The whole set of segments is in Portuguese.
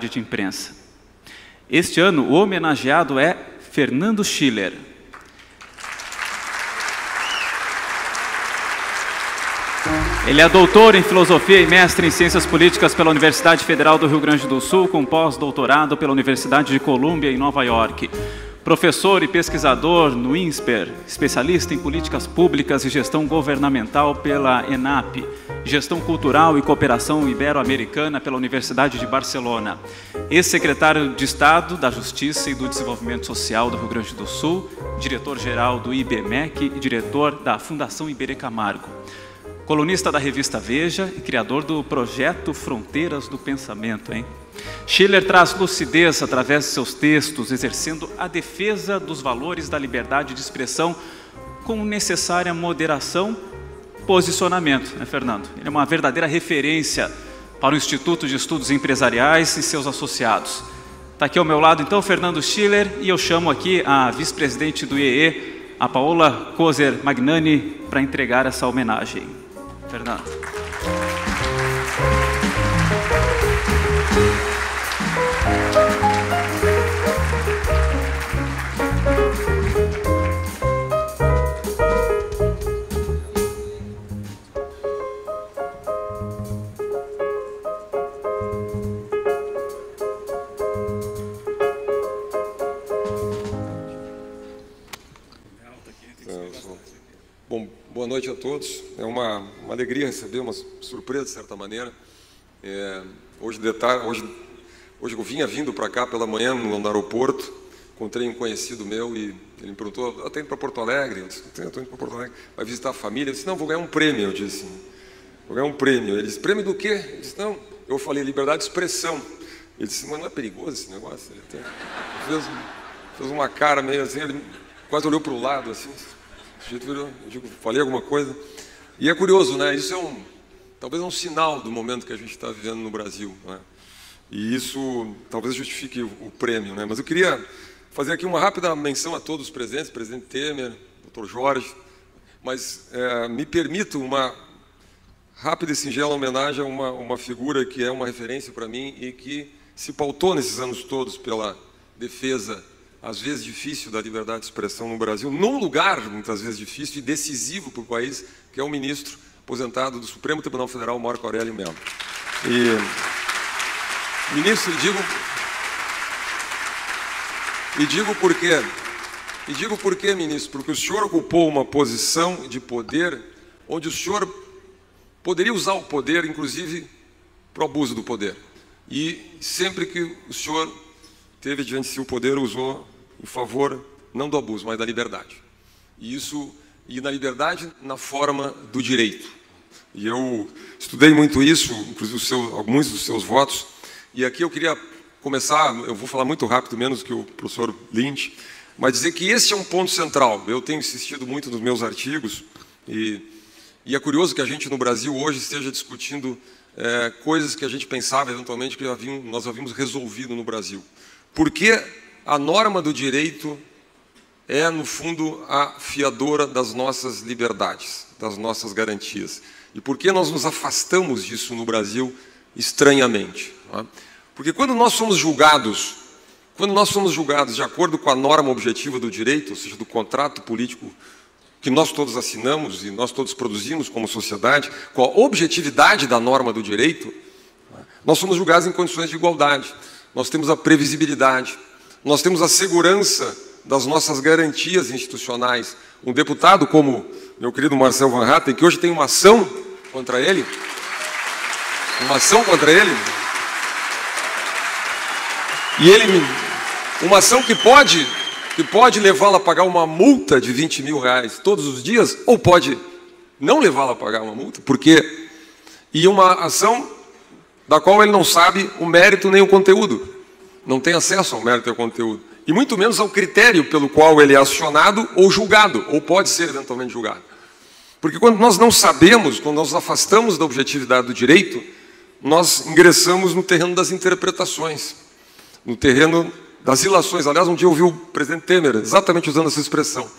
de imprensa. Este ano, o homenageado é Fernando Schiller. Ele é doutor em filosofia e mestre em ciências políticas pela Universidade Federal do Rio Grande do Sul, com pós-doutorado pela Universidade de Colômbia, em Nova York. Professor e pesquisador no INSPER, especialista em políticas públicas e gestão governamental pela ENAP, gestão cultural e cooperação ibero-americana pela Universidade de Barcelona, ex-secretário de Estado da Justiça e do Desenvolvimento Social do Rio Grande do Sul, diretor-geral do IBMEC e diretor da Fundação Iberê Camargo. Colunista da revista Veja e criador do projeto Fronteiras do Pensamento, hein? Schiller traz lucidez através de seus textos, exercendo a defesa dos valores da liberdade de expressão com necessária moderação, posicionamento, né, Fernando? Ele é uma verdadeira referência para o Instituto de Estudos Empresariais e seus associados. Está aqui ao meu lado, então, Fernando Schiller, e eu chamo aqui a vice-presidente do IEE, a Paola Kozer Magnani, para entregar essa homenagem. Fernando. Bom, boa noite a todos. É uma alegria receber, uma surpresa de certa maneira. Hoje eu vinha vindo para cá pela manhã no aeroporto, encontrei um conhecido meu e ele me perguntou: eu estou indo para Porto Alegre? Eu disse: estou indo para Porto Alegre, vai visitar a família? Eu disse: não, vou ganhar um prêmio. Eu disse: vou ganhar um prêmio. Ele disse: prêmio do quê? Eu disse: não. Eu falei: liberdade de expressão. Ele disse: mas não é perigoso esse negócio? Ele fez uma cara meio assim, ele quase olhou para o lado assim. Eu digo, falei alguma coisa. E é curioso, né? Isso é talvez um sinal do momento que a gente está vivendo no Brasil, né? E isso talvez justifique o prêmio, né? Mas eu queria fazer aqui uma rápida menção a todos os presentes, presidente Temer, Dr. Jorge, mas me permito uma rápida e singela homenagem a uma figura que é uma referência para mim e que se pautou nesses anos todos pela defesa, às vezes difícil, da liberdade de expressão no Brasil, num lugar, muitas vezes difícil e decisivo para o país, que é o ministro aposentado do Supremo Tribunal Federal, Marco Aurélio Mello. E, ministro, digo por quê? E digo por quê, ministro? Porque o senhor ocupou uma posição de poder onde o senhor poderia usar o poder, inclusive, para o abuso do poder. E sempre que o senhor teve diante de si o poder, usou em favor, não do abuso, mas da liberdade. E na liberdade, na forma do direito. E eu estudei muito isso, inclusive alguns dos seus votos, e aqui eu queria começar, eu vou falar muito rápido, menos que o professor Lynch, mas dizer que esse é um ponto central. Eu tenho insistido muito nos meus artigos, e é curioso que a gente no Brasil hoje esteja discutindo coisas que a gente pensava eventualmente que nós havíamos resolvido no Brasil. Porque a norma do direito é, no fundo, a fiadora das nossas liberdades, das nossas garantias. E por que nós nos afastamos disso no Brasil estranhamente? Não é? Porque quando nós somos julgados de acordo com a norma objetiva do direito, ou seja, do contrato político que nós todos assinamos e nós todos produzimos como sociedade, com a objetividade da norma do direito, nós somos julgados em condições de igualdade. Nós temos a previsibilidade, nós temos a segurança das nossas garantias institucionais. Um deputado como meu querido Marcel Van Hatten, que hoje tem uma ação contra ele, uma ação que pode levá-lo a pagar uma multa de R$20 mil todos os dias, ou pode não levá-lo a pagar uma multa, e uma ação da qual ele não sabe o mérito nem o conteúdo, não tem acesso ao mérito e ao conteúdo, e muito menos ao critério pelo qual ele é acionado ou julgado, ou pode ser eventualmente julgado. Porque quando nós não sabemos, quando nós nos afastamos da objetividade do direito, nós ingressamos no terreno das interpretações, no terreno das ilações. Aliás, um dia eu ouvi o presidente Temer exatamente usando essa expressão.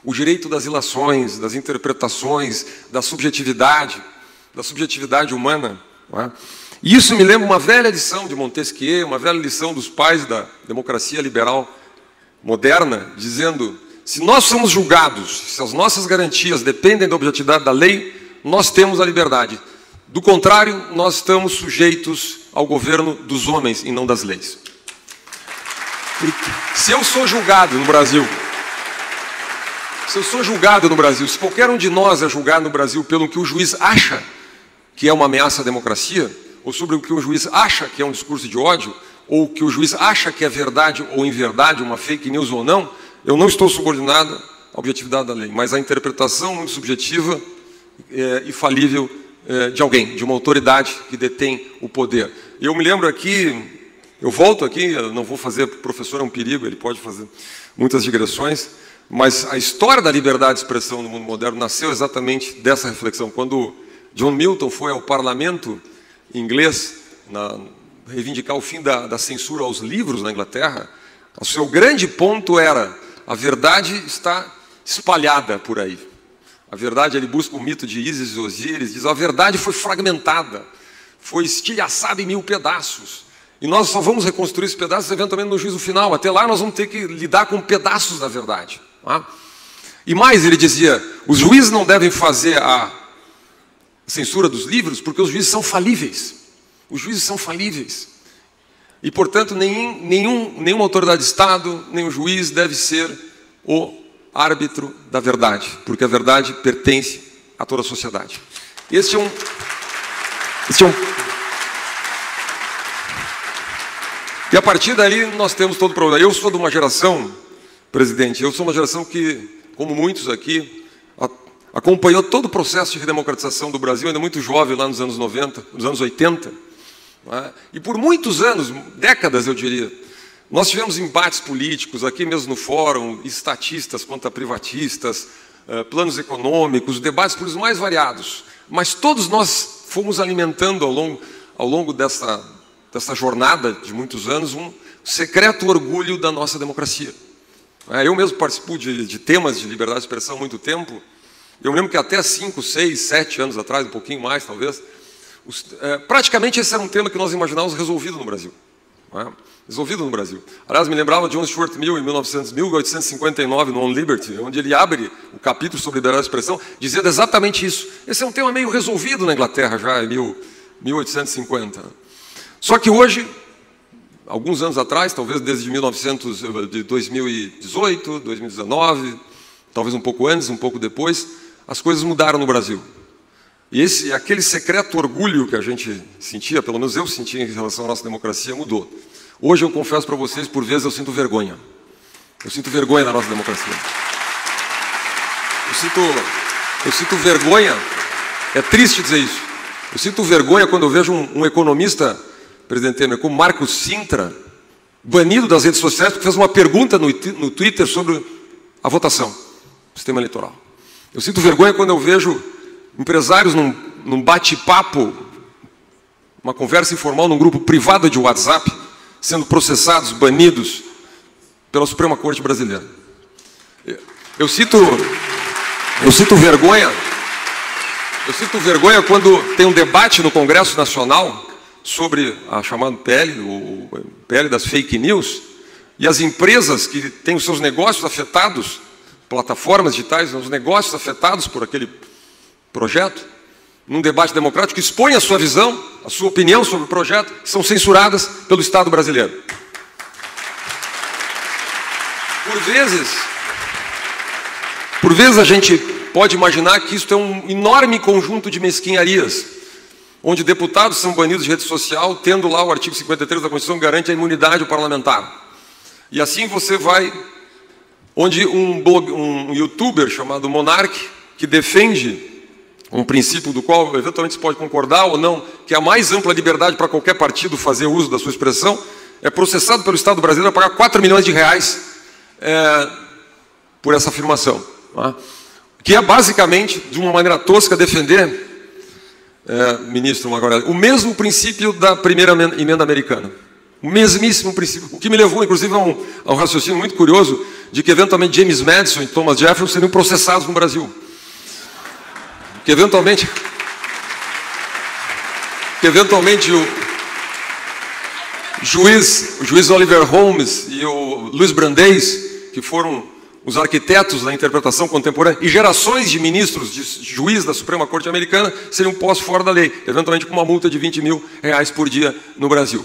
O direito das ilações, das interpretações, da subjetividade humana. Não é? E isso me lembra uma velha lição de Montesquieu, uma velha lição dos pais da democracia liberal moderna, dizendo: se nós somos julgados, se as nossas garantias dependem da objetividade da lei, nós temos a liberdade. Do contrário, nós estamos sujeitos ao governo dos homens e não das leis. Se eu sou julgado no Brasil, se qualquer um de nós é julgado no Brasil pelo que o juiz acha que é uma ameaça à democracia, ou sobre o que o juiz acha que é um discurso de ódio, ou o que o juiz acha que é verdade ou inverdade, uma fake news ou não, eu não estou subordinado à objetividade da lei, mas à interpretação muito subjetiva e falível de alguém, de uma autoridade que detém o poder. Eu me lembro aqui, eu volto aqui, eu não vou fazer, o professor é um perigo, ele pode fazer muitas digressões, mas a história da liberdade de expressão no mundo moderno nasceu exatamente dessa reflexão. Quando John Milton foi ao parlamento inglês reivindicar o fim da censura aos livros na Inglaterra, o seu grande ponto era: a verdade está espalhada por aí. A verdade, ele busca o mito de Ísis e Osíris, diz: a verdade foi fragmentada, foi estilhaçada em 1000 pedaços. E nós só vamos reconstruir esses pedaços eventualmente no juízo final. Até lá nós vamos ter que lidar com pedaços da verdade. Tá? E mais, ele dizia: os juízes não devem fazer a censura dos livros porque os juízes são falíveis. Os juízes são falíveis. E, portanto, nenhuma autoridade de Estado, nenhum juiz deve ser o árbitro da verdade, porque a verdade pertence a toda a sociedade. Este é um... E a partir dali nós temos todo o problema. Eu sou de uma geração, presidente, eu sou uma geração que, como muitos aqui, acompanhou todo o processo de redemocratização do Brasil, ainda muito jovem, lá nos anos 90, nos anos 80. E por muitos anos, décadas eu diria, nós tivemos embates políticos, aqui mesmo no fórum, estatistas contra privatistas, planos econômicos, debates políticos mais variados. Mas todos nós fomos alimentando ao longo dessa jornada de muitos anos um secreto orgulho da nossa democracia. Eu mesmo participo de temas de liberdade de expressão há muito tempo. Eu me lembro que até 5, 6, 7 anos atrás, um pouquinho mais talvez, praticamente esse era um tema que nós imaginávamos resolvido no Brasil. Resolvido no Brasil. Aliás, me lembrava de John Stuart Mill, em 1859, no On Liberty, onde ele abre o capítulo sobre liberdade de expressão, dizendo exatamente isso. Esse é um tema meio resolvido na Inglaterra já, em 1850. Só que hoje, alguns anos atrás, talvez desde 2018, 2019, talvez um pouco antes, um pouco depois, as coisas mudaram no Brasil. E aquele secreto orgulho que a gente sentia, pelo menos eu sentia em relação à nossa democracia, mudou. Hoje eu confesso para vocês, por vezes eu sinto vergonha. Eu sinto vergonha da nossa democracia. Eu sinto vergonha, é triste dizer isso. Eu sinto vergonha quando eu vejo um economista, presidente Temer, como Marcos Sintra, banido das redes sociais porque fez uma pergunta no Twitter sobre a votação do sistema eleitoral. Eu sinto vergonha quando eu vejo empresários num bate-papo, uma conversa informal num grupo privado de WhatsApp, sendo processados, banidos pela Suprema Corte Brasileira. Eu sinto vergonha quando tem um debate no Congresso Nacional sobre a chamada PL, o PL das fake news, e as empresas que têm os seus negócios afetados, plataformas digitais, os negócios afetados por aquele projeto, num debate democrático, expõe a sua visão, a sua opinião sobre o projeto, são censuradas pelo Estado brasileiro. Por vezes a gente pode imaginar que isso é um enorme conjunto de mesquinharias, onde deputados são banidos de rede social, tendo lá o artigo 53 da Constituição que garante a imunidade parlamentar. E assim você vai, onde um youtuber chamado Monark, que defende um princípio do qual eventualmente se pode concordar ou não, que é a mais ampla liberdade para qualquer partido fazer uso da sua expressão, é processado pelo Estado brasileiro a pagar 4 milhões de reais por essa afirmação. Que é basicamente, de uma maneira tosca, defender, ministro, agora, o mesmo princípio da primeira emenda americana. O mesmíssimo princípio. O que me levou, inclusive, a um raciocínio muito curioso de que, eventualmente, James Madison e Thomas Jefferson seriam processados no Brasil. Que, eventualmente... que eventualmente o juiz Oliver Holmes e o Luiz Brandeis, que foram os arquitetos da interpretação contemporânea, e gerações de ministros, de juízes da Suprema Corte Americana, seriam postos fora da lei, eventualmente com uma multa de R$20 mil por dia no Brasil.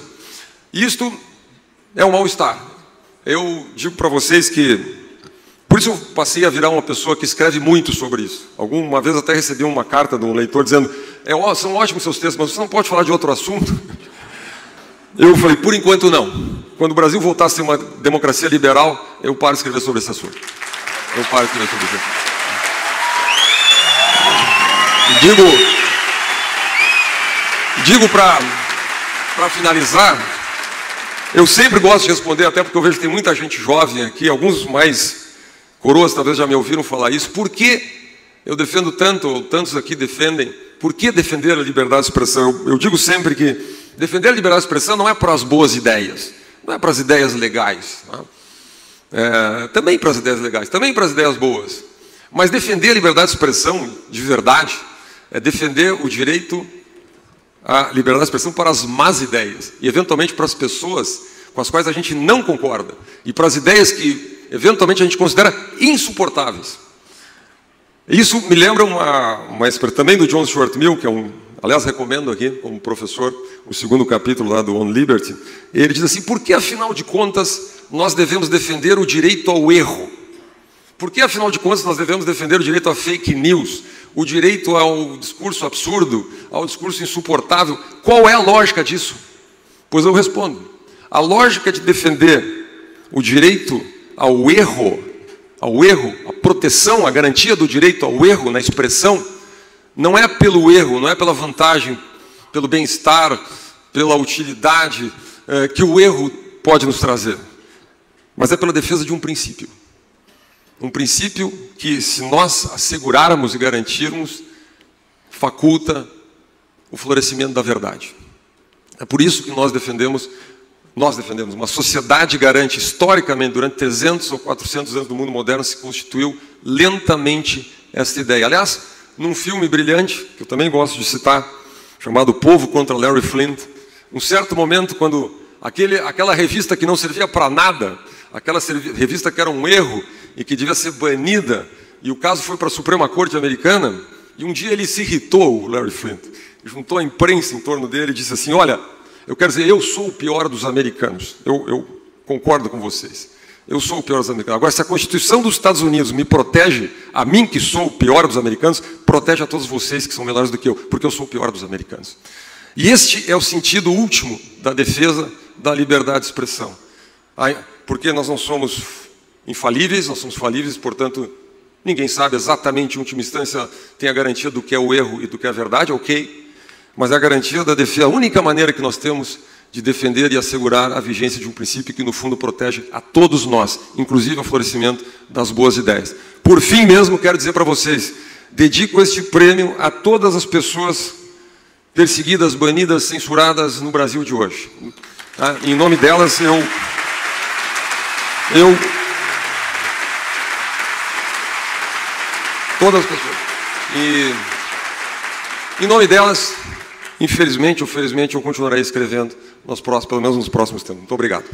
Isto é um mal-estar. Eu digo para vocês que, por isso eu passei a virar uma pessoa que escreve muito sobre isso. Alguma vez até recebi uma carta de um leitor dizendo: são ótimos seus textos, mas você não pode falar de outro assunto? Eu falei, por enquanto não. Quando o Brasil voltar a ser uma democracia liberal, eu paro de escrever sobre esse assunto. Eu paro de escrever sobre esse assunto. Digo para finalizar, eu sempre gosto de responder, até porque eu vejo que tem muita gente jovem aqui, alguns mais coroas talvez já me ouviram falar isso. Por que eu defendo tanto, ou tantos aqui defendem, por que defender a liberdade de expressão? Eu digo sempre que defender a liberdade de expressão não é para as boas ideias, não é para as ideias legais, também para as ideias legais, também para as ideias boas. Mas defender a liberdade de expressão de verdade é defender o direito à liberdade de expressão para as más ideias e, eventualmente, para as pessoas com as quais a gente não concorda e para as ideias que, eventualmente, a gente considera insuportáveis. Isso me lembra uma expressão também do John Stuart Mill, que é aliás, recomendo aqui, como professor, o 2º capítulo lá do On Liberty. Ele diz assim: por que, afinal de contas, nós devemos defender o direito ao erro? Por que, afinal de contas, nós devemos defender o direito a fake news, o direito ao discurso absurdo, ao discurso insuportável? Qual é a lógica disso? Pois eu respondo: a lógica de defender o direito ao erro, a proteção, a garantia do direito ao erro na expressão, não é pelo erro, não é pela vantagem, pelo bem-estar, pela utilidade que o erro pode nos trazer, mas é pela defesa de um princípio. Um princípio que, se nós assegurarmos e garantirmos, faculta o florescimento da verdade. É por isso que nós defendemos, uma sociedade garante, historicamente, durante 300 ou 400 anos do mundo moderno, se constituiu lentamente essa ideia. Aliás, num filme brilhante, que eu também gosto de citar, chamado O Povo contra Larry Flynt, um certo momento, quando aquela revista que não servia para nada, aquela revista que era um erro e que devia ser banida, e o caso foi para a Suprema Corte Americana, e um dia ele se irritou, o Larry Flynt, juntou a imprensa em torno dele e disse assim: olha, eu quero dizer, eu sou o pior dos americanos, eu concordo com vocês. Eu sou o pior dos americanos. Agora, se a Constituição dos Estados Unidos me protege, a mim que sou o pior dos americanos, protege a todos vocês que são melhores do que eu, porque eu sou o pior dos americanos. E este é o sentido último da defesa da liberdade de expressão. Porque nós não somos infalíveis, nós somos falíveis, portanto, ninguém sabe exatamente, em última instância, tem a garantia do que é o erro e do que é a verdade, ok? Mas é a garantia da defesa, a única maneira que nós temos de defender e assegurar a vigência de um princípio que, no fundo, protege a todos nós, inclusive ao florescimento das boas ideias. Por fim mesmo, quero dizer para vocês, dedico este prêmio a todas as pessoas perseguidas, banidas, censuradas no Brasil de hoje. Em nome delas, todas as pessoas. Em nome delas, infelizmente ou felizmente, eu continuarei escrevendo, pelo menos nos próximos tempos. Muito obrigado.